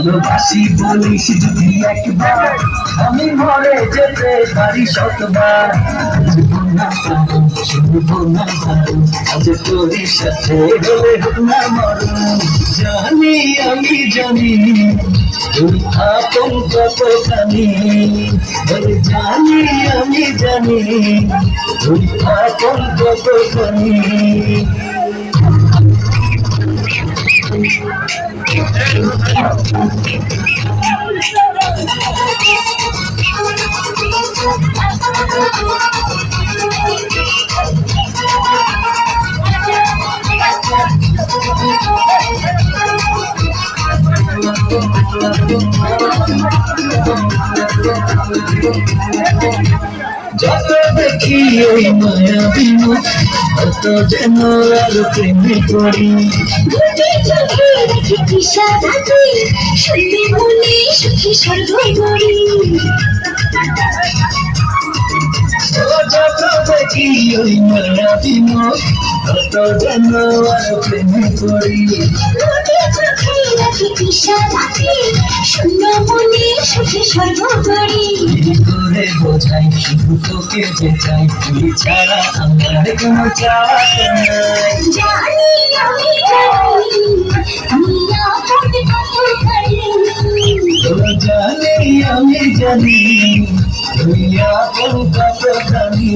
ভালোবাসি বলিস যদি একবার, আমি মরে যেতে পারি শতবার। বুঝবো না কারণ, শুনবো না কারণ, আজ তোরই সাথে হলে হোক না মরণ। জানি আমি জানি তুই আপন কতখানি, জানি আমি জানি তুই আপন কতখানি। যত দেখি ওই মায়াবী মুখ, তত যেন আর প্রেমে করি। দুটি চোখে দেখি দিশারা তুই, শুনতে মনে সুখী স্বর্গ করি। যত দেখি ওই মায়াবী মুখ, তত যেন আর প্রেমে করি। দুটি চোখে দেখি দিশারা তুই, শূন্য মনে সুখী স্বর্গ করি। কি করে বোঝাই শুধু তোকে যে চাই, তুই ছাড়া আমার কোনো চাওয়া নাই। জানি আমি জানি তুই আপন কতখানি, জানি আমি জানি তুই আপন কতখানি।